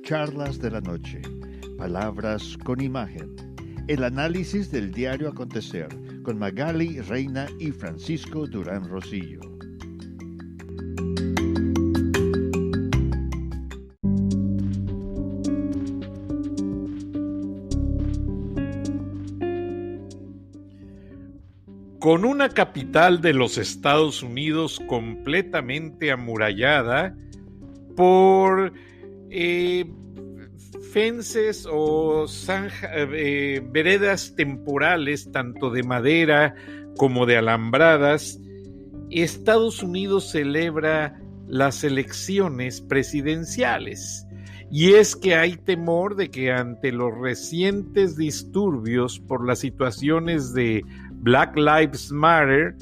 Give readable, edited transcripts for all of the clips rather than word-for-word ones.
Charlas de la Noche, Palabras con Imagen, el análisis del diario acontecer con Magali Reina y Francisco Durán Rosillo. Con una capital de los Estados Unidos completamente amurallada por fences o veredas temporales, tanto de madera como de alambradas, Estados Unidos celebra las elecciones presidenciales. Y es que hay temor de que ante los recientes disturbios por las situaciones de Black Lives Matter,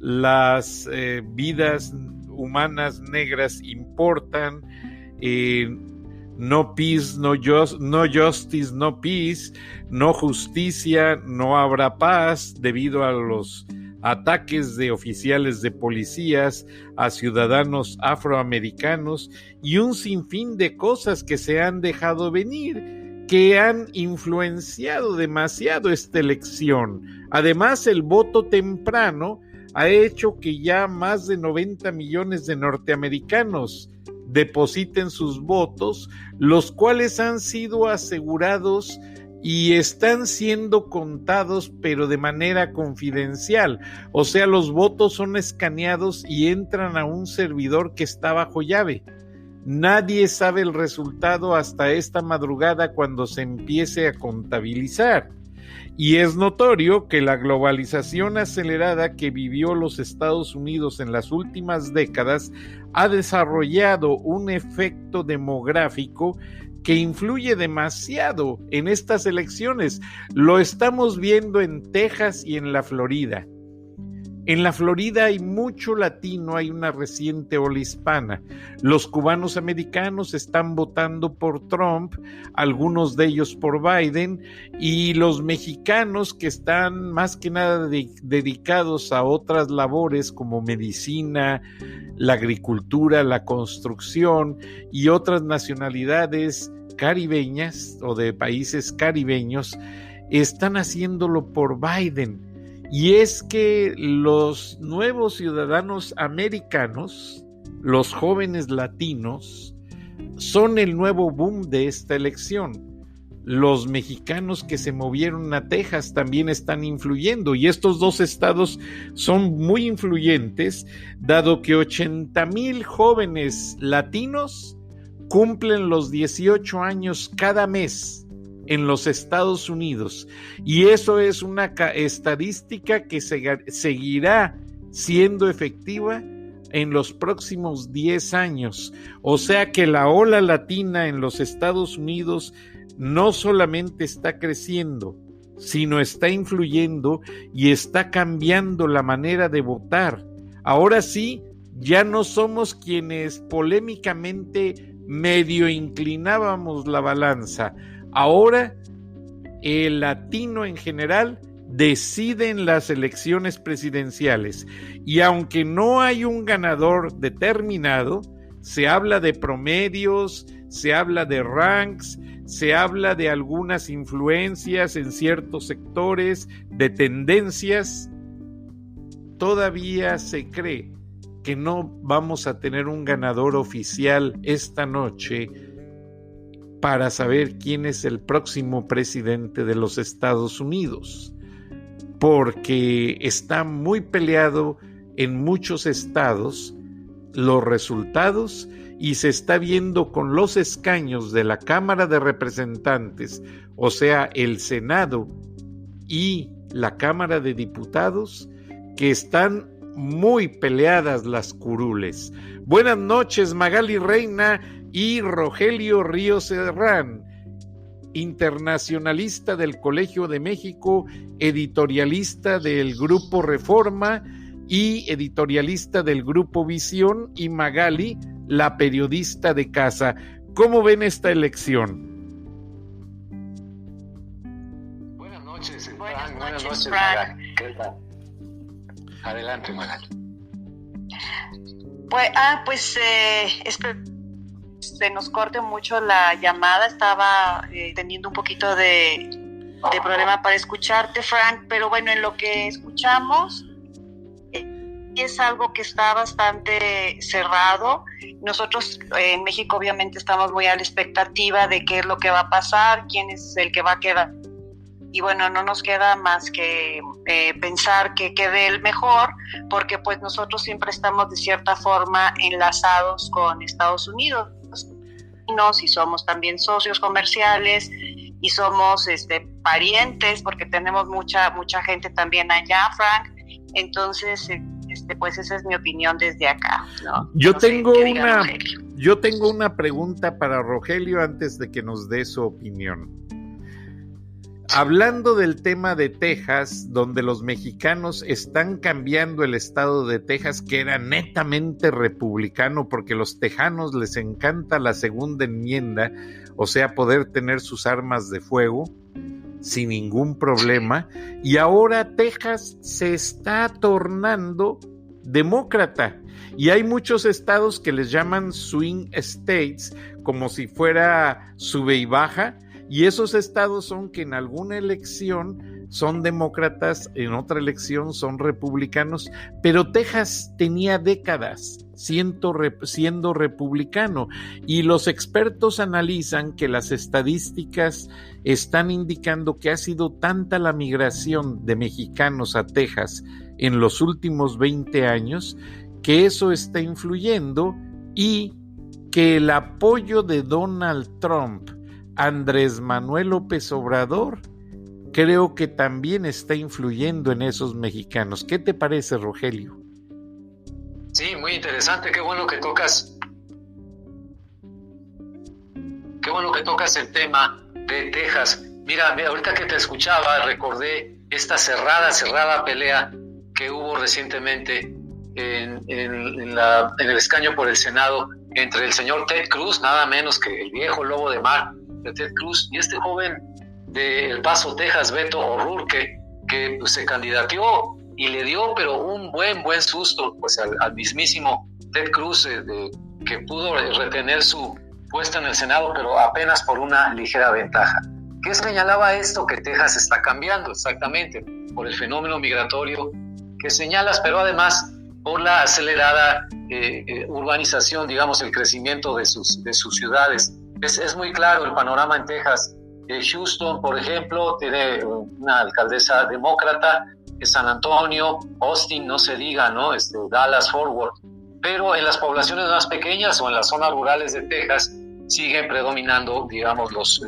las vidas humanas negras importan, no peace, no justice, no peace, no justicia, no habrá paz debido a los ataques de oficiales de policías a ciudadanos afroamericanos y un sinfín de cosas que se han dejado venir, que han influenciado demasiado esta elección. Además, el voto temprano ha hecho que ya más de 90 millones de norteamericanos depositen sus votos, los cuales han sido asegurados y están siendo contados, pero de manera confidencial. O sea, los votos son escaneados y entran a un servidor que está bajo llave. Nadie sabe el resultado hasta esta madrugada cuando se empiece a contabilizar. Y es notorio que la globalización acelerada que vivió los Estados Unidos en las últimas décadas ha desarrollado un efecto demográfico que influye demasiado en estas elecciones. Lo estamos viendo en Texas y en la Florida. En la Florida hay mucho latino, hay una reciente ola hispana. Los cubanos americanos están votando por Trump, algunos de ellos por Biden, y los mexicanos que están más que nada dedicados a otras labores como medicina, la agricultura, la construcción y otras nacionalidades caribeñas o de países caribeños están haciéndolo por Biden. Y es que los nuevos ciudadanos americanos, los jóvenes latinos, son el nuevo boom de esta elección. Los mexicanos que se movieron a Texas también están influyendo, y estos dos estados son muy influyentes, dado que 80,000 jóvenes latinos cumplen los 18 años cada mes en los Estados Unidos, y eso es una estadística que seguirá siendo efectiva en los próximos 10 años. O sea que la ola latina en los Estados Unidos no solamente está creciendo, sino está influyendo y está cambiando la manera de votar. Ahora sí, ya no somos quienes polémicamente medio inclinábamos la balanza. Ahora, el latino en general decide en las elecciones presidenciales, y aunque no hay un ganador determinado, se habla de promedios, se habla de ranks, se habla de algunas influencias en ciertos sectores, de tendencias. Todavía se cree que no vamos a tener un ganador oficial esta noche para saber quién es el próximo presidente de los Estados Unidos, porque está muy peleado en muchos estados los resultados, y se está viendo con los escaños de la Cámara de Representantes, o sea, el Senado y la Cámara de Diputados, que están muy peleadas las curules. Buenas noches, Magali Reina y Rogelio Ríos Herrán, internacionalista del Colegio de México, editorialista del Grupo Reforma y editorialista del Grupo Visión, y Magali, la periodista de casa. ¿Cómo ven esta elección? Buenas noches, Frank. Buenas noches, Magali. ¿Qué tal? Adelante, Magali. Pues, espero se nos corte mucho la llamada. Estaba teniendo un poquito de problema para escucharte, Frank, pero bueno, en lo que escuchamos es algo que está bastante cerrado. Nosotros en México obviamente estamos muy a la expectativa de qué es lo que va a pasar, quién es el que va a quedar. Y bueno, no nos queda más que pensar que quede el mejor, porque pues nosotros siempre estamos de cierta forma enlazados con Estados Unidos, y somos también socios comerciales y somos parientes, porque tenemos mucha gente también allá, Frank. Entonces, pues esa es mi opinión desde acá, ¿no? Yo tengo una pregunta para Rogelio antes de que nos dé su opinión. Hablando del tema de Texas, donde los mexicanos están cambiando el estado de Texas, que era netamente republicano, porque a los tejanos les encanta la segunda enmienda, o sea, poder tener sus armas de fuego sin ningún problema, y ahora Texas se está tornando demócrata, y hay muchos estados que les llaman swing states, como si fuera sube y baja, y esos estados son que en alguna elección son demócratas, en otra elección son republicanos, pero Texas tenía décadas siendo republicano, y los expertos analizan que las estadísticas están indicando que ha sido tanta la migración de mexicanos a Texas en los últimos 20 años, que eso está influyendo, y que el apoyo de Donald Trump, Andrés Manuel López Obrador, creo que también está influyendo en esos mexicanos. ¿Qué te parece, Rogelio? Sí, muy interesante, qué bueno que tocas el tema de Texas. Mira, ahorita que te escuchaba, recordé esta cerrada pelea que hubo recientemente en el escaño por el Senado entre el señor Ted Cruz, nada menos que el viejo lobo de mar de Ted Cruz, y este joven de El Paso, Texas, Beto O'Rourke, que pues, se candidateó y le dio pero un buen susto pues al mismísimo Ted Cruz, que pudo retener su puesto en el Senado, pero apenas por una ligera ventaja. ¿Qué señalaba esto? Que Texas está cambiando exactamente por el fenómeno migratorio que señalas, pero además por la acelerada urbanización, digamos, el crecimiento de sus ciudades. Es muy claro el panorama en Texas. Houston, por ejemplo, tiene una alcaldesa demócrata, San Antonio, Austin, no se diga, ¿no? Dallas, Fort Worth. Pero en las poblaciones más pequeñas o en las zonas rurales de Texas siguen predominando, digamos, los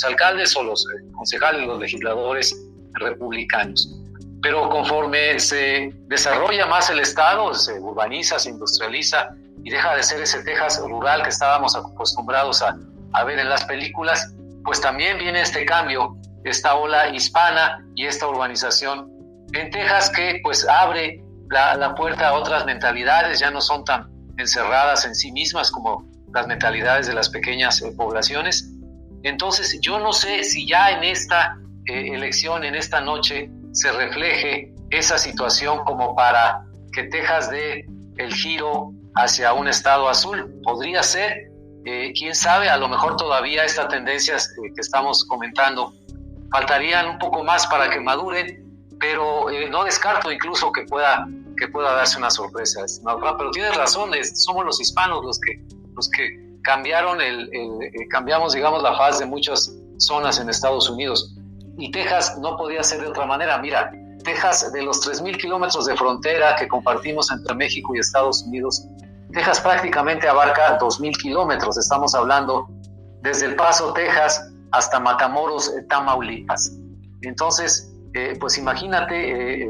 alcaldes o los concejales, los legisladores republicanos. Pero conforme se desarrolla más el estado, se urbaniza, se industrializa y deja de ser ese Texas rural que estábamos acostumbrados a ver en las películas, pues también viene este cambio, esta ola hispana y esta urbanización en Texas que pues abre la puerta a otras mentalidades, ya no son tan encerradas en sí mismas como las mentalidades de las pequeñas poblaciones. Entonces yo no sé si ya en esta elección, en esta noche, se refleje esa situación como para que Texas dé el giro hacia un estado azul. Podría ser, quién sabe, a lo mejor todavía estas tendencias que estamos comentando faltarían un poco más para que maduren, pero no descarto incluso que pueda darse una sorpresa. Pero tienes razón, somos los hispanos los que cambiamos, digamos, la faz de muchas zonas en Estados Unidos. Y Texas no podía ser de otra manera. Mira, Texas, de los 3,000 kilómetros de frontera que compartimos entre México y Estados Unidos, Texas prácticamente abarca 2,000 kilómetros. Estamos hablando desde El Paso, Texas, hasta Matamoros, Tamaulipas. Entonces, pues imagínate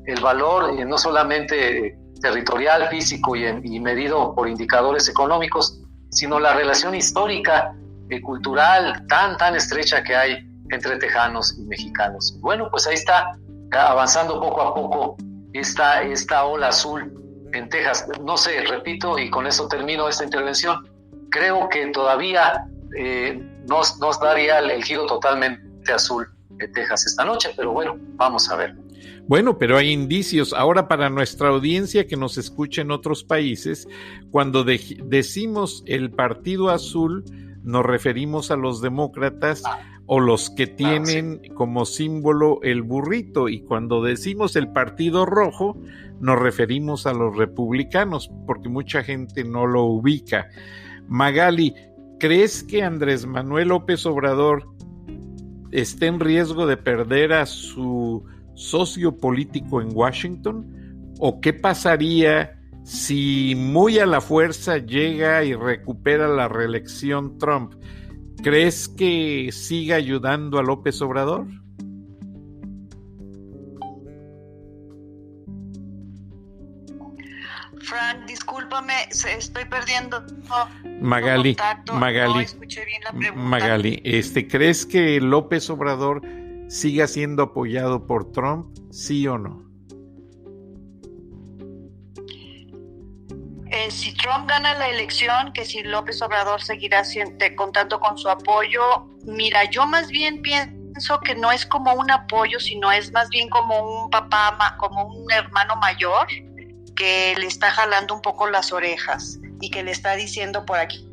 el valor no solamente territorial, físico y medido por indicadores económicos, sino la relación histórica, cultural tan estrecha que hay entre tejanos y mexicanos. Bueno, pues ahí está avanzando poco a poco esta ola azul en Texas. No sé, repito, y con eso termino esta intervención, creo que todavía nos daría el giro totalmente azul de Texas esta noche, pero bueno, vamos a ver. Bueno, pero hay indicios. Ahora, para nuestra audiencia que nos escucha en otros países, cuando decimos el Partido Azul, nos referimos a los demócratas o los que tienen como símbolo el burrito, y cuando decimos el Partido Rojo, nos referimos a los republicanos, porque mucha gente no lo ubica. Magali, ¿crees que Andrés Manuel López Obrador está en riesgo de perder a su socio político en Washington? ¿O qué pasaría si muy a la fuerza llega y recupera la reelección Trump? ¿Crees que siga ayudando a López Obrador? Frank, discúlpame, estoy perdiendo Magali, contacto, Magali, no escuché bien la pregunta. Magali, ¿crees que López Obrador siga siendo apoyado por Trump, sí o no? Si Trump gana la elección, que si López Obrador seguirá contando con su apoyo, mira, yo más bien pienso que no es como un apoyo, sino es más bien como un papá, como un hermano mayor que le está jalando un poco las orejas y que le está diciendo por aquí.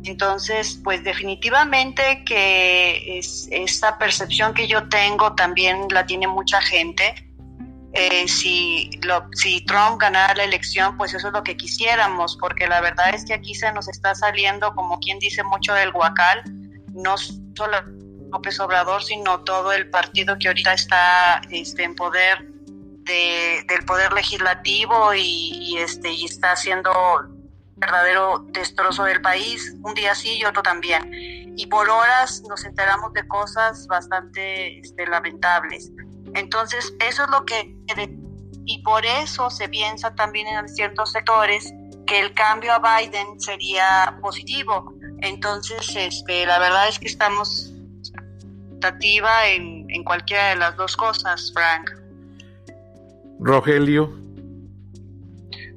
Entonces, pues definitivamente que esta percepción que yo tengo también la tiene mucha gente. Si Trump ganara la elección, pues eso es lo que quisiéramos, porque la verdad es que aquí se nos está saliendo, como quien dice, mucho del guacal, no solo López Obrador, sino todo el partido que ahorita está en poder del poder legislativo y está haciendo verdadero destrozo del país, un día sí y otro también, y por horas nos enteramos de cosas bastante lamentables. Entonces eso es lo que, y por eso se piensa también en ciertos sectores que el cambio a Biden sería positivo. Entonces la verdad es que estamos expectativa en cualquiera de las dos cosas, Frank. Rogelio.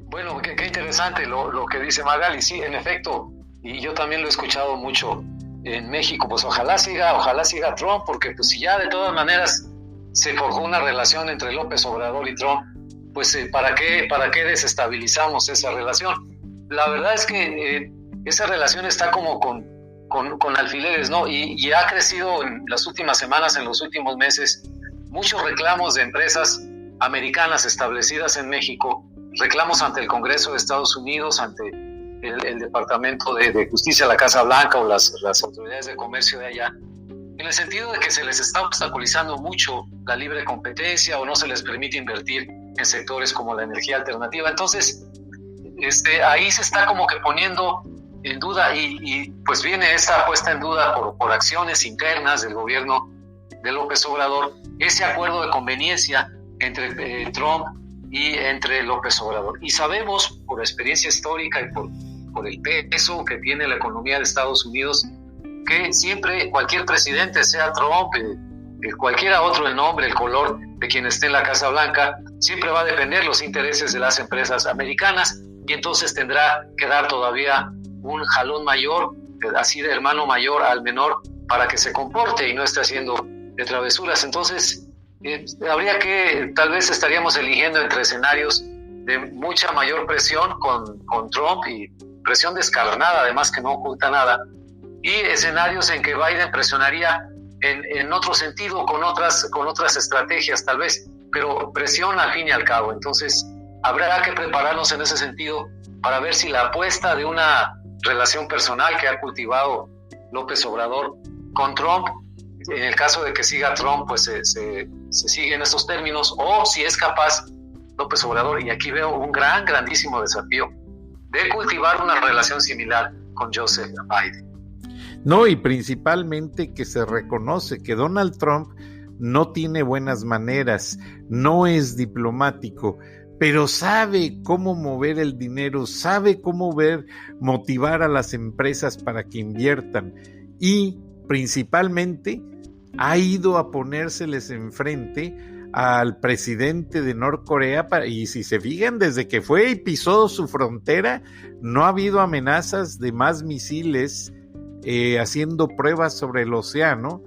Bueno, qué interesante lo que dice Magali. Sí, en efecto, y yo también lo he escuchado mucho en México, pues ojalá siga Trump, porque pues si ya de todas maneras se forjó una relación entre López Obrador y Trump, pues ¿para qué desestabilizamos esa relación? La verdad es que esa relación está como con alfileres, ¿no? Y ha crecido en las últimas semanas, en los últimos meses, muchos reclamos de empresas americanas establecidas en México, reclamos ante el Congreso de Estados Unidos, ante el Departamento de Justicia, la Casa Blanca o las autoridades de comercio de allá, en el sentido de que se les está obstaculizando mucho la libre competencia o no se les permite invertir en sectores como la energía alternativa. Entonces, ahí se está como que poniendo en duda y pues viene esta puesta en duda por acciones internas del gobierno de López Obrador, ese acuerdo de conveniencia entre Trump y entre López Obrador. Y sabemos por experiencia histórica y por el peso que tiene la economía de Estados Unidos, que siempre cualquier presidente, sea Trump, cualquiera otro, el nombre, el color de quien esté en la Casa Blanca, siempre va a depender los intereses de las empresas americanas, y entonces tendrá que dar todavía un jalón mayor, así de hermano mayor al menor, para que se comporte y no esté haciendo de travesuras. Entonces habría que, tal vez estaríamos eligiendo entre escenarios de mucha mayor presión con Trump, y presión descarnada, además, que no oculta nada, y escenarios en que Biden presionaría en otro sentido, con otras estrategias tal vez, pero presión al fin y al cabo. Entonces habrá que prepararnos en ese sentido para ver si la apuesta de una relación personal que ha cultivado López Obrador con Trump, en el caso de que siga Trump, pues se sigue en estos términos, o si es capaz López Obrador, y aquí veo un grandísimo desafío, de cultivar una relación similar con Joseph Biden. No, y principalmente que se reconoce que Donald Trump no tiene buenas maneras, no es diplomático, pero sabe cómo mover el dinero, sabe cómo motivar a las empresas para que inviertan, y principalmente ha ido a ponérseles enfrente al presidente de Norcorea, y si se fijan, desde que fue y pisó su frontera, no ha habido amenazas de más misiles, haciendo pruebas sobre el océano,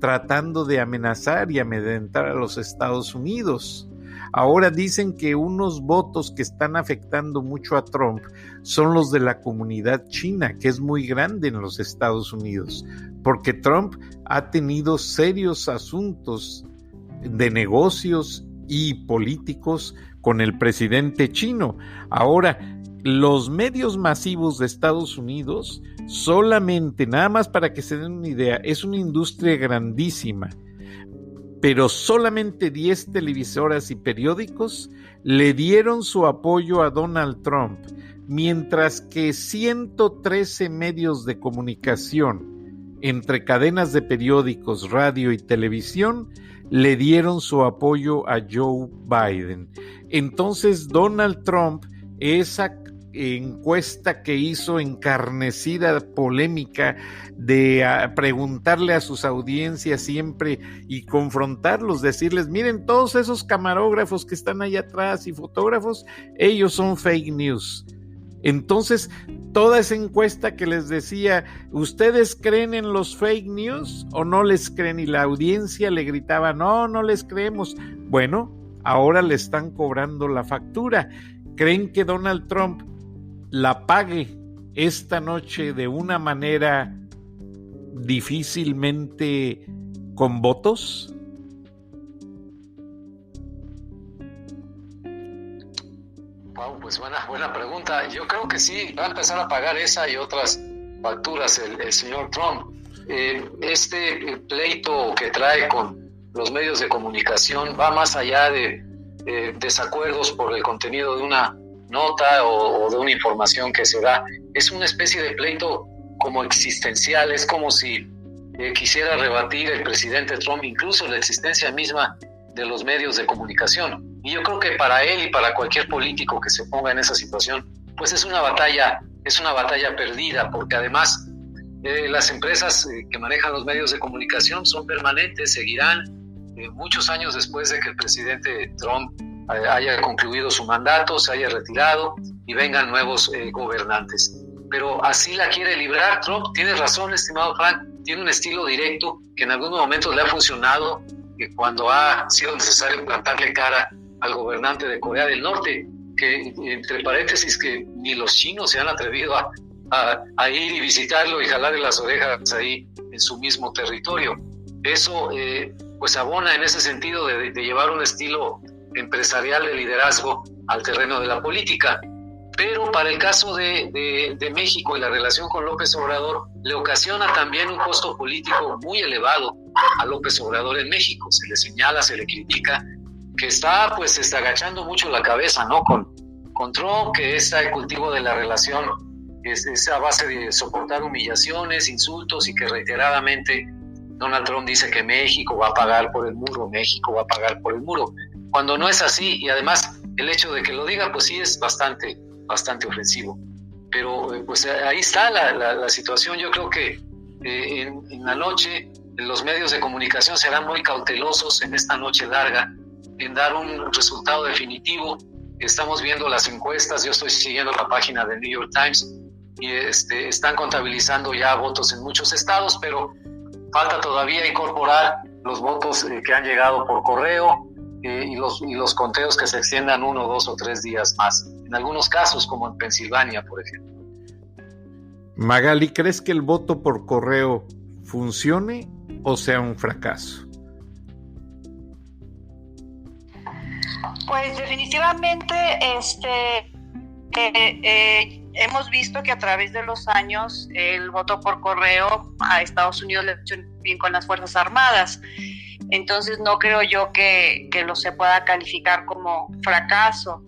tratando de amenazar y amedrentar a los Estados Unidos. Ahora dicen que unos votos que están afectando mucho a Trump son los de la comunidad china, que es muy grande en los Estados Unidos, porque Trump ha tenido serios asuntos de negocios y políticos con el presidente chino. Ahora, los medios masivos de Estados Unidos solamente, nada más para que se den una idea, es una industria grandísima, pero solamente 10 televisoras y periódicos le dieron su apoyo a Donald Trump, mientras que 113 medios de comunicación, entre cadenas de periódicos, radio y televisión, le dieron su apoyo a Joe Biden. Entonces, Donald Trump, esa encuesta que hizo encarnecida polémica de preguntarle a sus audiencias siempre y confrontarlos, decirles, miren, todos esos camarógrafos que están allá atrás y fotógrafos, ellos son fake news. Entonces, toda esa encuesta que les decía, ¿ustedes creen en los fake news o no les creen? Y la audiencia le gritaba, no, no les creemos. Bueno, ahora le están cobrando la factura. ¿Creen que Donald Trump la pague esta noche de una manera difícilmente con votos? Wow, pues buena pregunta. Yo creo que sí, va a empezar a pagar esa y otras facturas el señor Trump. Este pleito que trae con los medios de comunicación va más allá de desacuerdos por el contenido de una nota o de una información que se da. Es una especie de pleito como existencial, es como si quisiera rebatir el presidente Trump incluso la existencia misma de los medios de comunicación. Y yo creo que para él y para cualquier político que se ponga en esa situación, pues es una batalla perdida, porque además las empresas que manejan los medios de comunicación son permanentes, seguirán muchos años después de que el presidente Trump haya concluido su mandato, se haya retirado y vengan nuevos gobernantes. Pero así la quiere librar Trump. Tienes razón, estimado Frank, tiene un estilo directo que en algunos momentos le ha funcionado, que cuando ha sido necesario plantarle cara al gobernante de Corea del Norte, que entre paréntesis que ni los chinos se han atrevido a ir y visitarlo y jalarle las orejas ahí en su mismo territorio. Eso pues abona en ese sentido de llevar un estilo empresarial de liderazgo al terreno de la política. Pero para el caso de México y la relación con López Obrador, le ocasiona también un costo político muy elevado a López Obrador en México. Se le señala, se le critica que está pues agachando mucho la cabeza, ¿no? Con Trump, que el cultivo de la relación es a base de soportar humillaciones, insultos, y que reiteradamente Donald Trump dice que México va a pagar por el muro, México va a pagar por el muro, cuando no es así. Y además el hecho de que lo diga pues sí es bastante ofensivo. Pero pues ahí está la situación. Yo creo que en la noche los medios de comunicación serán muy cautelosos en esta noche larga en dar un resultado definitivo. Estamos viendo las encuestas, yo estoy siguiendo la página del New York Times y están contabilizando ya votos en muchos estados, pero falta todavía incorporar los votos que han llegado por correo y los conteos que se extiendan 1, 2 o 3 días más. En algunos casos, como en Pensilvania, por ejemplo. Magali, ¿crees que el voto por correo funcione o sea un fracaso? Pues definitivamente hemos visto que a través de los años el voto por correo a Estados Unidos le ha hecho bien con las Fuerzas Armadas. Entonces no creo yo que lo se pueda calificar como fracaso.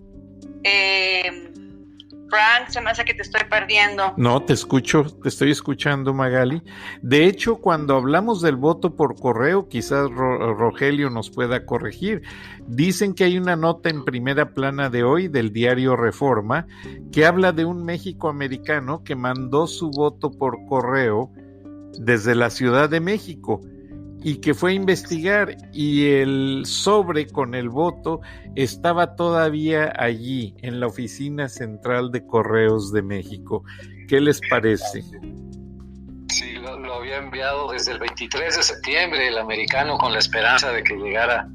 Frank, se me hace que te estoy perdiendo. No, te estoy escuchando, Magali. De hecho, cuando hablamos del voto por correo, quizás Rogelio nos pueda corregir. Dicen que hay una nota en primera plana de hoy del diario Reforma que habla de un méxico-americano que mandó su voto por correo desde la Ciudad de México y que fue a investigar, y el sobre con el voto estaba todavía allí en la oficina central de Correos de México. ¿Qué les parece? Sí, lo había enviado desde el 23 de septiembre el americano con la esperanza de que llegara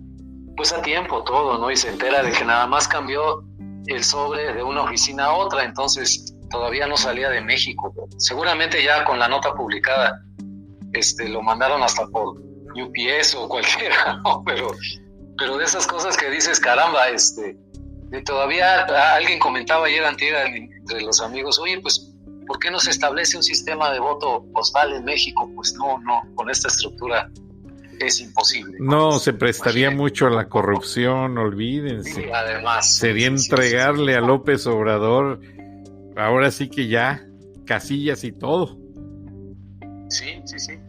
pues a tiempo todo, ¿no? Y se entera de que nada más cambió el sobre de una oficina a otra, entonces todavía no salía de México. Seguramente ya con la nota publicada lo mandaron hasta por UPS o cualquiera, ¿no? Pero de esas cosas que dices, caramba, todavía alguien comentaba ayer antier entre los amigos, oye, pues ¿por qué no se establece un sistema de voto postal en México? Pues no, con esta estructura es imposible. No, se prestaría mucho a la corrupción, olvídense. Sí, además. Sería entregarle a López Obrador, ahora sí que ya, casillas y todo. Sí.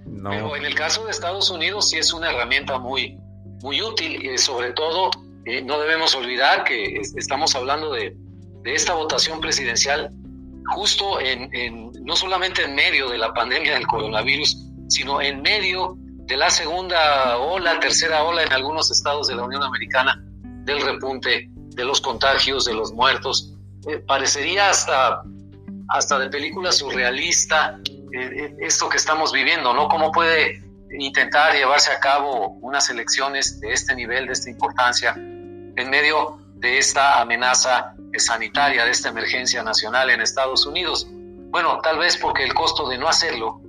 No. Pero en el caso de Estados Unidos sí es una herramienta muy, muy útil, y sobre todo no debemos olvidar que estamos hablando de esta votación presidencial justo no solamente en medio de la pandemia del coronavirus, sino en medio de la segunda ola, tercera ola en algunos estados de la Unión Americana, del repunte de los contagios, de los muertos. Parecería hasta de película surrealista esto que estamos viviendo, ¿no? ¿Cómo puede intentar llevarse a cabo unas elecciones de este nivel, de esta importancia, en medio de esta amenaza sanitaria, de esta emergencia nacional en Estados Unidos? Bueno, tal vez porque el costo de no hacerlo,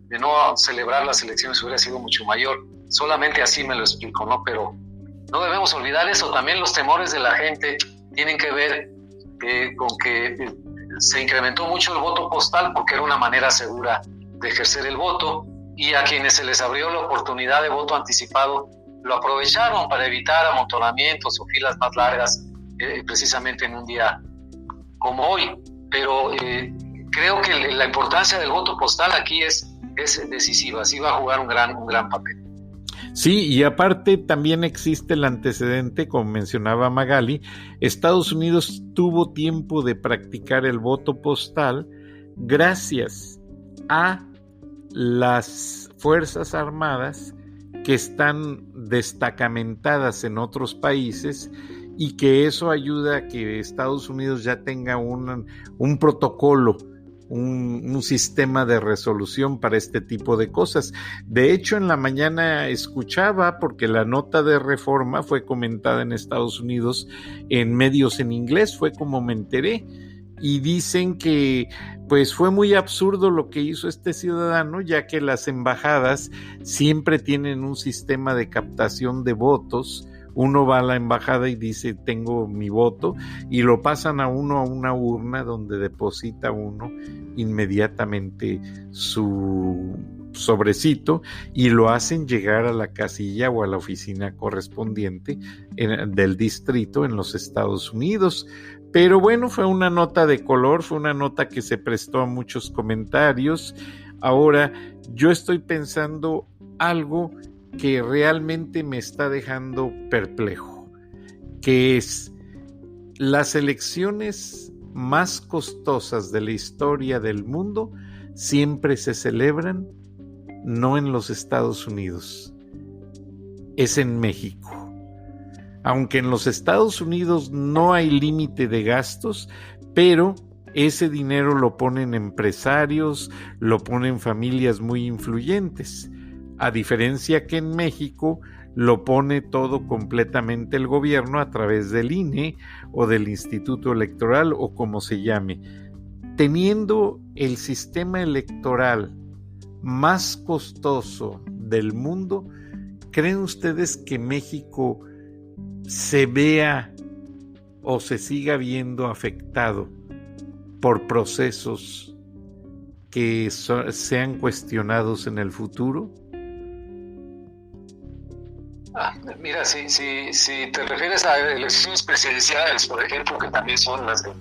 de no celebrar las elecciones, hubiera sido mucho mayor. Solamente así me lo explico, ¿no? Pero no debemos olvidar eso. También los temores de la gente tienen que ver con que se incrementó mucho el voto postal porque era una manera segura de ejercer el voto, y a quienes se les abrió la oportunidad de voto anticipado lo aprovecharon para evitar amontonamientos o filas más largas, precisamente en un día como hoy. Pero creo que la importancia del voto postal aquí es decisiva, sí va a jugar un gran papel. Sí, y aparte también existe el antecedente, como mencionaba Magali, Estados Unidos tuvo tiempo de practicar el voto postal gracias a las Fuerzas Armadas que están destacamentadas en otros países, y que eso ayuda a que Estados Unidos ya tenga un protocolo, un sistema de resolución para este tipo de cosas. De hecho, en la mañana escuchaba, porque la nota de Reforma fue comentada en Estados Unidos en medios en inglés, fue como me enteré, y dicen que pues fue muy absurdo lo que hizo este ciudadano, ya que las embajadas siempre tienen un sistema de captación de votos. Uno va a la embajada y dice tengo mi voto, y lo pasan a uno a una urna donde deposita uno inmediatamente su sobrecito y lo hacen llegar a la casilla o a la oficina correspondiente del distrito en los Estados Unidos. Pero bueno, fue una nota de color, fue una nota que se prestó a muchos comentarios. Ahora, yo estoy pensando algo que realmente me está dejando perplejo, que es las elecciones más costosas de la historia del mundo siempre se celebran no en los Estados Unidos, es en México. Aunque en los Estados Unidos no hay límite de gastos, pero ese dinero lo ponen empresarios, lo ponen familias muy influyentes. A diferencia que en México lo pone todo completamente el gobierno a través del INE o del Instituto Electoral o como se llame. Teniendo el sistema electoral más costoso del mundo, ¿creen ustedes que México se vea o se siga viendo afectado por procesos que sean cuestionados en el futuro? Mira, si te refieres a elecciones presidenciales, por ejemplo, que también son las de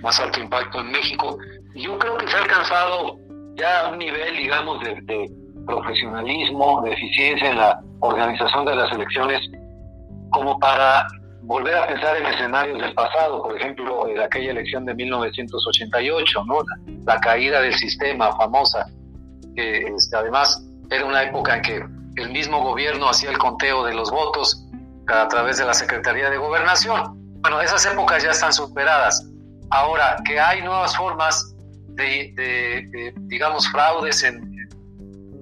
más alto impacto en México, yo creo que se ha alcanzado ya un nivel, digamos, de profesionalismo, de eficiencia en la organización de las elecciones, como para volver a pensar en escenarios del pasado. Por ejemplo, en aquella elección de 1988, ¿no? La caída del sistema famosa, que además era una época en que el mismo gobierno hacía el conteo de los votos a través de la Secretaría de Gobernación. Bueno, esas épocas ya están superadas. Ahora, que hay nuevas formas de digamos, fraudes en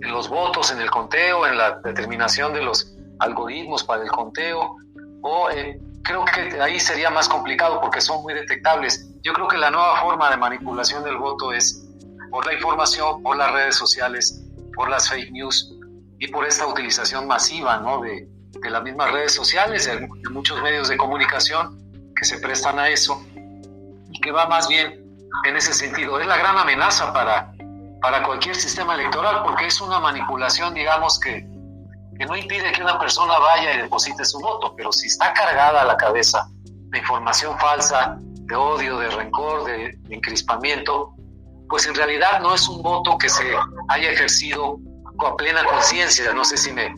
los votos, en el conteo, en la determinación de los algoritmos para el conteo, o creo que ahí sería más complicado porque son muy detectables. Yo creo que la nueva forma de manipulación del voto es por la información, por las redes sociales, por las fake news y por esta utilización masiva, ¿no?, de las mismas redes sociales, de muchos medios de comunicación que se prestan a eso y que va más bien en ese sentido. Es la gran amenaza para cualquier sistema electoral, porque es una manipulación, digamos, que no impide que una persona vaya y deposite su voto, pero si está cargada a la cabeza de información falsa, de odio, de rencor, de encrispamiento, pues en realidad no es un voto que se haya ejercido con plena conciencia. No sé si me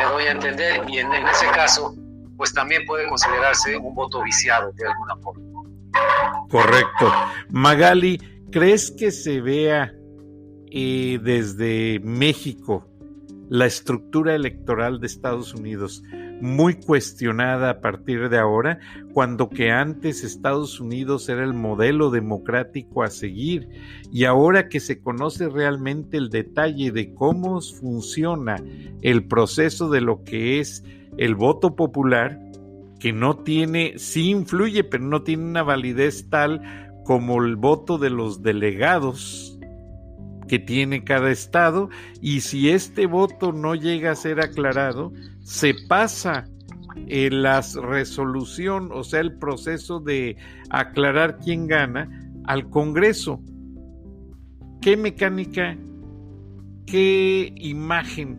doy a entender, y en ese caso pues también puede considerarse un voto viciado de alguna forma. Correcto. Magali, ¿crees que se vea desde México la estructura electoral de Estados Unidos muy cuestionada a partir de ahora, cuando que antes Estados Unidos era el modelo democrático a seguir, y ahora que se conoce realmente el detalle de cómo funciona el proceso de lo que es el voto popular, que no tiene, sí influye, pero no tiene una validez tal como el voto de los delegados que tiene cada estado, y si este voto no llega a ser aclarado, se pasa la resolución, o sea, el proceso de aclarar quién gana, al Congreso. ¿Qué mecánica, qué imagen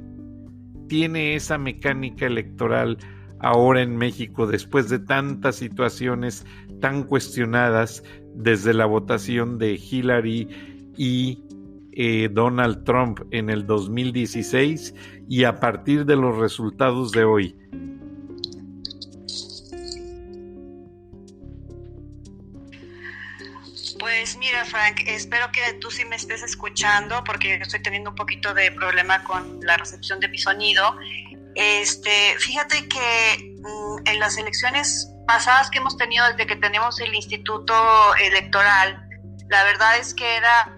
tiene esa mecánica electoral ahora en México, después de tantas situaciones tan cuestionadas desde la votación de Hillary y Donald Trump en el 2016 y a partir de los resultados de hoy? Pues mira, Frank, espero que tú sí me estés escuchando, porque estoy teniendo un poquito de problema con la recepción de mi sonido. Fíjate que en las elecciones pasadas que hemos tenido desde que tenemos el Instituto Electoral, la verdad es que era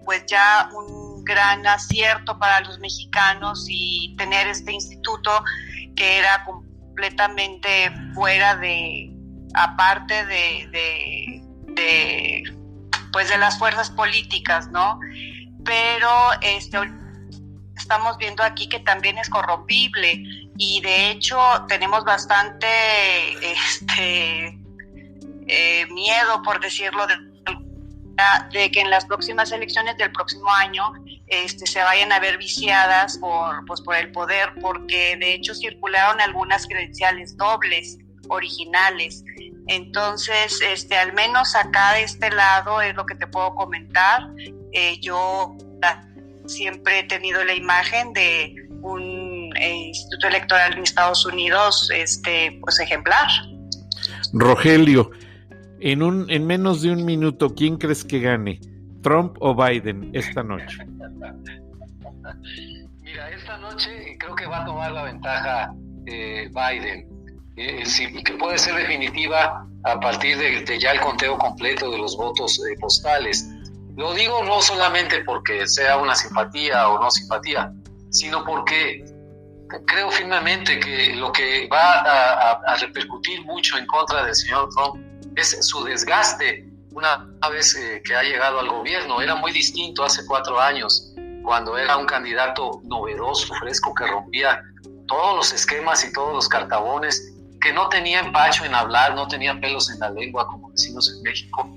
pues ya un gran acierto para los mexicanos, y tener este instituto que era completamente fuera aparte de pues de las fuerzas políticas, ¿no? Pero estamos viendo aquí que también es corrompible, y de hecho tenemos bastante miedo, por decirlo de que en las próximas elecciones del próximo año se vayan a ver viciadas por el poder, porque de hecho circularon algunas credenciales dobles originales. Entonces, al menos acá de este lado es lo que te puedo comentar. Yo siempre he tenido la imagen de un instituto electoral en Estados Unidos, pues ejemplar. Rogelio, en menos de un minuto, ¿quién crees que gane? ¿Trump o Biden esta noche? Mira, esta noche creo que va a tomar la ventaja Biden. Sí, que puede ser definitiva a partir de ya el conteo completo de los votos postales. Lo digo no solamente porque sea una simpatía o no simpatía, sino porque creo firmemente que lo que va a repercutir mucho en contra del señor Trump es su desgaste una vez que ha llegado al gobierno. Era muy distinto hace 4 años, cuando era un candidato novedoso, fresco, que rompía todos los esquemas y todos los cartabones, que no tenía empacho en hablar, no tenía pelos en la lengua, como decimos en México,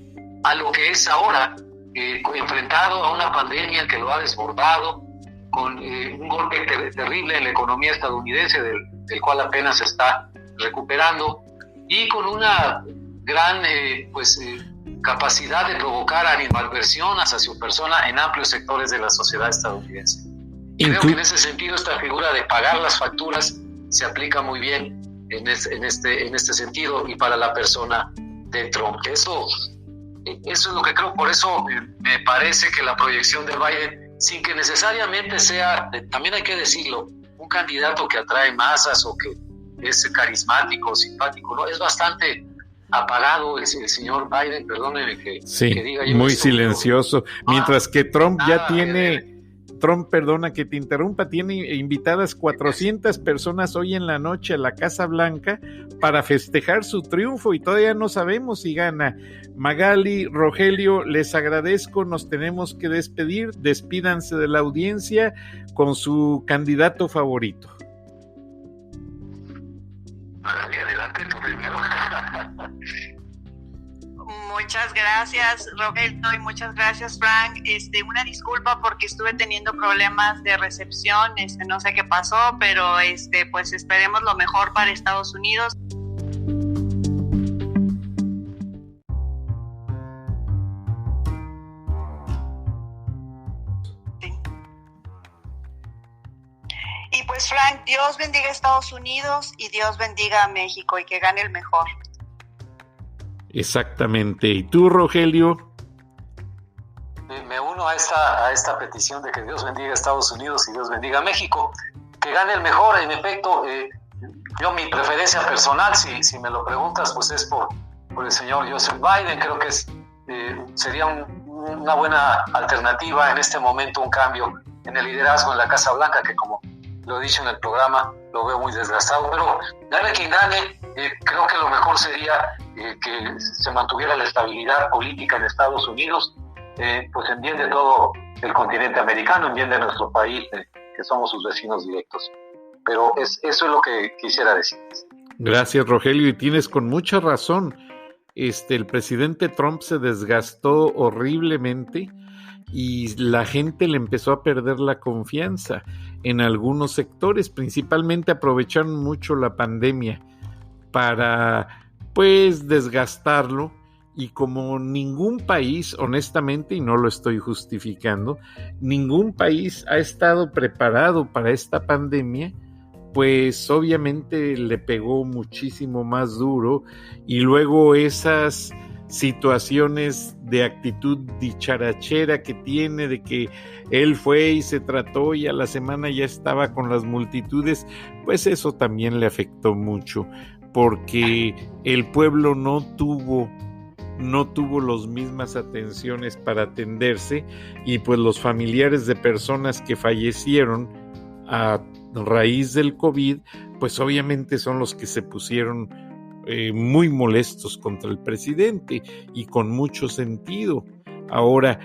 a lo que es ahora, enfrentado a una pandemia que lo ha desbordado, con un golpe terrible en la economía estadounidense, del cual apenas se está recuperando, y con una gran capacidad de provocar animadversión hacia su persona en amplios sectores de la sociedad estadounidense. Creo que en ese sentido esta figura de pagar las facturas se aplica muy bien en este sentido, y para la persona de Trump. Eso es lo que creo. Por eso me parece que la proyección de Biden, sin que necesariamente sea, también hay que decirlo, un candidato que atrae masas o que es carismático, simpático, ¿no? Es bastante apagado el señor Biden, perdóneme que diga yo. Muy silencioso, mientras que Trump ya tiene Trump, perdona que te interrumpa, tiene invitadas 400 personas hoy en la noche a la Casa Blanca para festejar su triunfo y todavía no sabemos si gana. Magali, Rogelio, les agradezco, nos tenemos que despedir, despídanse de la audiencia con su candidato favorito. Magali, adelante tú primero. Muchas gracias, Rogelio, y muchas gracias, Frank. Una disculpa porque estuve teniendo problemas de recepción, no sé qué pasó, pero pues esperemos lo mejor para Estados Unidos. Sí. Y pues, Frank, Dios bendiga a Estados Unidos y Dios bendiga a México y que gane el mejor. Exactamente. ¿Y tú, Rogelio? Me uno a esta petición de que Dios bendiga a Estados Unidos y Dios bendiga a México. Que gane el mejor, en efecto. Yo mi preferencia personal, si me lo preguntas, pues es por el señor Joseph Biden. Creo que sería una buena alternativa en este momento, un cambio en el liderazgo en la Casa Blanca, que como lo he dicho en el programa, lo veo muy desgastado. Pero gane quien gane, creo que lo mejor sería que se mantuviera la estabilidad política en Estados Unidos, pues en bien de todo el continente americano, en bien de nuestro país, que somos sus vecinos directos. Pero eso es lo que quisiera decir. Gracias, Rogelio, y tienes con mucha razón. El presidente Trump se desgastó horriblemente y la gente le empezó a perder la confianza en algunos sectores, principalmente aprovecharon mucho la pandemia para pues desgastarlo, y como ningún país, honestamente, y no lo estoy justificando, ningún país ha estado preparado para esta pandemia, pues obviamente le pegó muchísimo más duro, y luego esas situaciones de actitud dicharachera que tiene, de que él fue y se trató y a la semana ya estaba con las multitudes, pues eso también le afectó mucho, porque el pueblo no tuvo las mismas atenciones para atenderse, y pues los familiares de personas que fallecieron a raíz del COVID, pues obviamente son los que se pusieron muy molestos contra el presidente, y con mucho sentido. Ahora,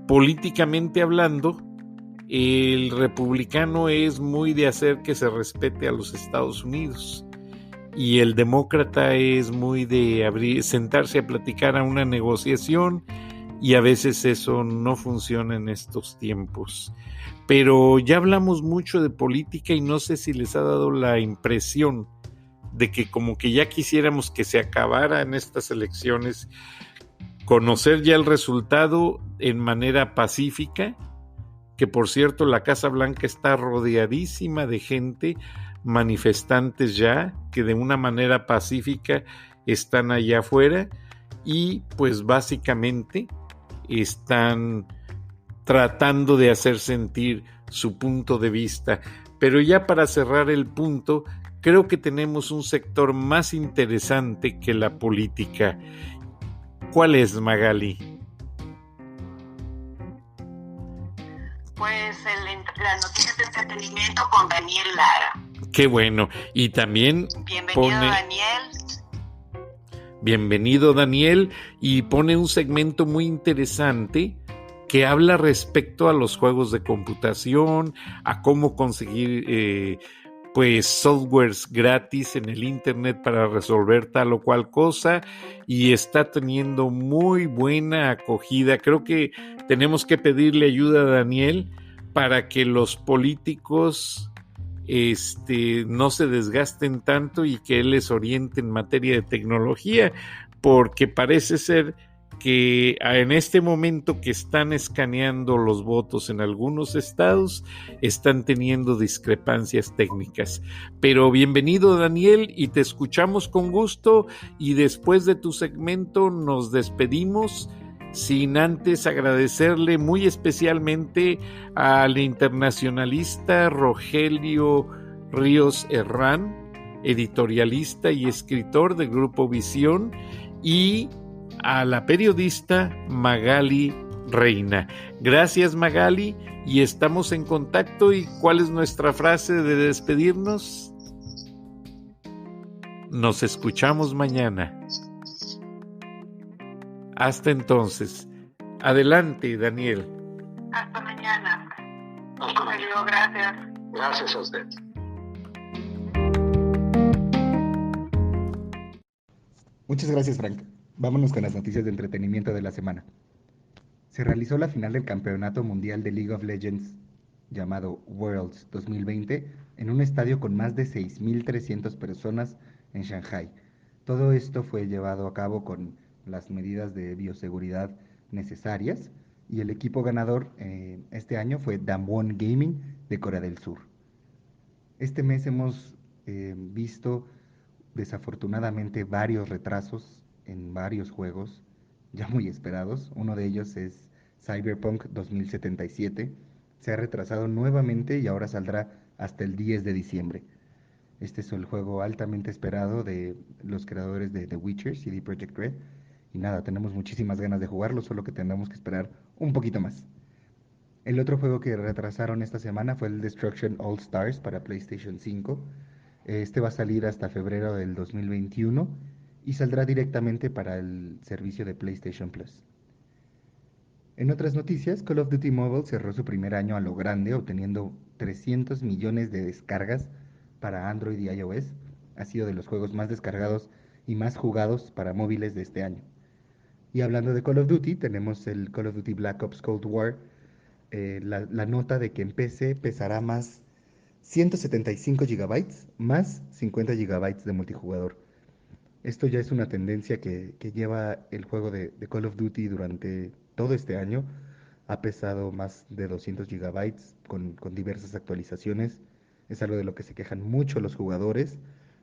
políticamente hablando, el republicano es muy de hacer que se respete a los Estados Unidos, y el demócrata es muy de sentarse a platicar a una negociación, y a veces eso no funciona en estos tiempos. Pero ya hablamos mucho de política y no sé si les ha dado la impresión de que como que ya quisiéramos que se acabaran estas elecciones, conocer ya el resultado en manera pacífica, que por cierto la Casa Blanca está rodeadísima de gente, manifestantes ya, que de una manera pacífica están allá afuera, y pues básicamente están tratando de hacer sentir su punto de vista. Pero ya para cerrar el punto, creo que tenemos un sector más interesante que la política. ¿Cuál es, Magali? Pues las noticias de entretenimiento con Daniel Lara. Qué bueno. Y también Bienvenido, Daniel. Y pone un segmento muy interesante que habla respecto a los juegos de computación, a cómo conseguir pues softwares gratis en el internet para resolver tal o cual cosa, y está teniendo muy buena acogida. Creo que tenemos que pedirle ayuda a Daniel para que los políticos no se desgasten tanto y que él les oriente en materia de tecnología, porque parece ser que en este momento que están escaneando los votos en algunos estados, están teniendo discrepancias técnicas. Pero bienvenido, Daniel, y te escuchamos con gusto, y después de tu segmento nos despedimos, sin antes agradecerle muy especialmente al internacionalista Rogelio Ríos Herrán, editorialista y escritor del Grupo Visión, y a la periodista Magali Reina. Gracias, Magali, y estamos en contacto. ¿Y cuál es nuestra frase de despedirnos? Nos escuchamos mañana. Hasta entonces. Adelante, Daniel. Hasta mañana. Hasta mañana. Gracias. Gracias a usted. Muchas gracias, Frank. Vámonos con las noticias de entretenimiento de la semana. Se realizó la final del Campeonato Mundial de League of Legends, llamado Worlds 2020, en un estadio con más de 6.300 personas en Shanghai. Todo esto fue llevado a cabo con las medidas de bioseguridad necesarias y el equipo ganador este año fue Damwon Gaming de Corea del Sur. Este mes hemos visto desafortunadamente varios retrasos en varios juegos ya muy esperados. Uno de ellos es Cyberpunk 2077. Se ha retrasado nuevamente y ahora saldrá hasta el 10 de diciembre. Este es el juego altamente esperado de los creadores de The Witcher, CD Projekt Red. Y nada, tenemos muchísimas ganas de jugarlo, solo que tendremos que esperar un poquito más. El otro juego que retrasaron esta semana fue el Destruction All Stars para PlayStation 5. Este va a salir hasta febrero del 2021 y saldrá directamente para el servicio de PlayStation Plus. En otras noticias, Call of Duty Mobile cerró su primer año a lo grande, obteniendo 300 millones de descargas para Android y iOS. Ha sido de los juegos más descargados y más jugados para móviles de este año. Y hablando de Call of Duty, tenemos el Call of Duty Black Ops Cold War. La nota de que en PC pesará más 175 GB más 50 GB de multijugador. Esto ya es una tendencia que lleva el juego de Call of Duty durante todo este año. Ha pesado más de 200 GB con diversas actualizaciones. Es algo de lo que se quejan mucho los jugadores.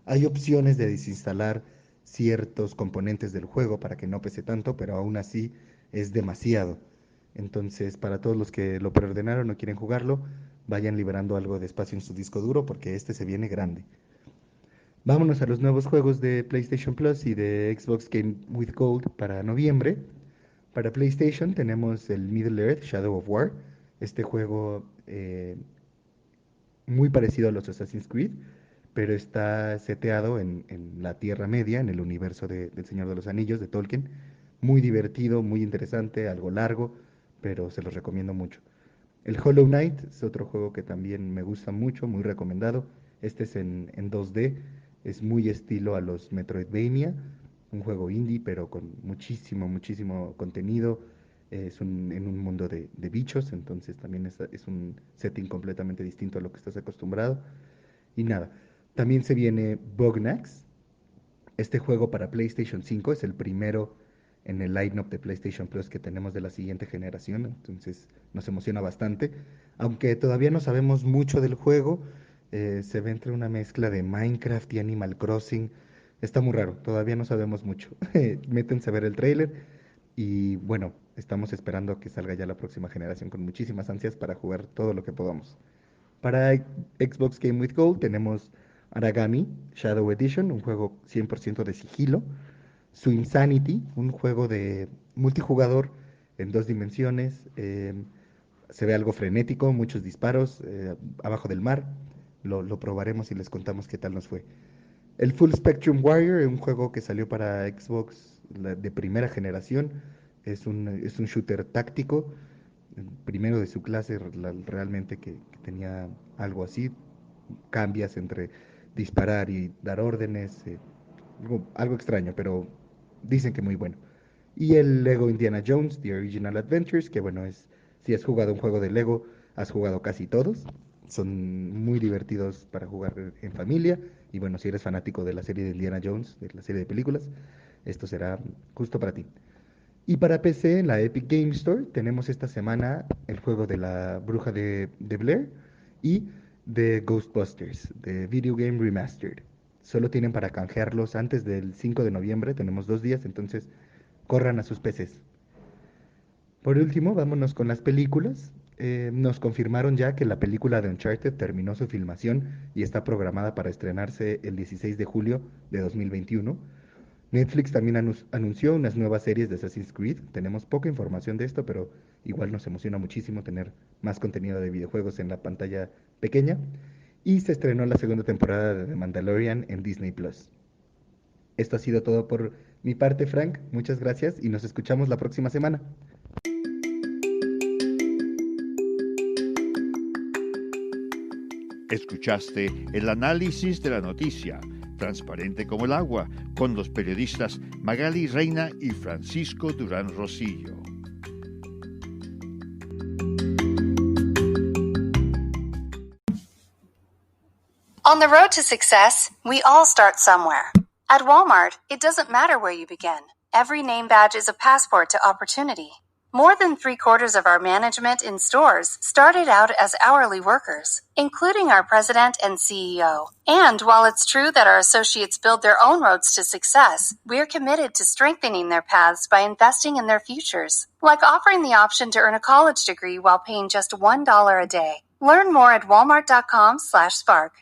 Hay opciones de desinstalar ciertos componentes del juego para que no pese tanto, pero aún así es demasiado. Entonces, para todos los que lo preordenaron o quieren jugarlo, vayan liberando algo de espacio en su disco duro porque este se viene grande. Vámonos a los nuevos juegos de PlayStation Plus y de Xbox Game with Gold para noviembre. Para PlayStation tenemos el Middle Earth Shadow of War, este juego muy parecido a los Assassin's Creed, pero está seteado en la Tierra Media, en el universo del Señor de los Anillos, de Tolkien. Muy divertido, muy interesante, algo largo, pero se los recomiendo mucho. El Hollow Knight es otro juego que también me gusta mucho, muy recomendado. Este es en 2D, es muy estilo a los Metroidvania, un juego indie, pero con muchísimo contenido. Es en un mundo de bichos, entonces también es un setting completamente distinto a lo que estás acostumbrado. Y nada, también se viene Bognax. Este juego para PlayStation 5 es el primero en el line-up de PlayStation Plus que tenemos de la siguiente generación, entonces nos emociona bastante. Aunque todavía no sabemos mucho del juego, se ve entre una mezcla de Minecraft y Animal Crossing. Está muy raro, todavía no sabemos mucho. Métense a ver el tráiler y bueno, estamos esperando a que salga ya la próxima generación con muchísimas ansias para jugar todo lo que podamos. Para Xbox Game with Gold tenemos Aragami Shadow Edition, un juego 100% de sigilo. Su Insanity, un juego de multijugador en 2 dimensiones. Se ve algo frenético, muchos disparos abajo del mar. Lo probaremos y les contamos qué tal nos fue. El Full Spectrum Warrior, un juego que salió para Xbox de primera generación. Es un shooter táctico, primero de su clase realmente que tenía algo así. Cambias entre disparar y dar órdenes. Algo extraño, pero dicen que muy bueno. Y el Lego Indiana Jones, The Original Adventures, que bueno, si has jugado un juego de Lego, has jugado casi todos. Son muy divertidos para jugar en familia. Y bueno, si eres fanático de la serie de Indiana Jones, de la serie de películas, esto será justo para ti. Y para PC, en la Epic Game Store, tenemos esta semana el juego de la Bruja de Blair y de Ghostbusters, de Video Game Remastered. Solo tienen para canjearlos antes del 5 de noviembre, tenemos 2 días, entonces corran a sus PCs. Por último, vámonos con las películas. Nos confirmaron ya que la película de Uncharted terminó su filmación y está programada para estrenarse el 16 de julio de 2021. Netflix también anunció unas nuevas series de Assassin's Creed. Tenemos poca información de esto, pero igual nos emociona muchísimo tener más contenido de videojuegos en la pantalla pequeña. Y se estrenó la segunda temporada de The Mandalorian en Disney Plus. Esto ha sido todo por mi parte, Frank. Muchas gracias y nos escuchamos la próxima semana. Escuchaste el análisis de la noticia, transparente como el agua, con los periodistas Magali Reina y Francisco Durán Rosillo. On the road to success, we all start somewhere. At Walmart, it doesn't matter where you begin. Every name badge is a passport to opportunity. More than 3/4 of our management in stores started out as hourly workers, including our president and CEO. And while it's true that our associates build their own roads to success, we're committed to strengthening their paths by investing in their futures, like offering the option to earn a college degree while paying just $1 a day. Learn more at walmart.com/spark.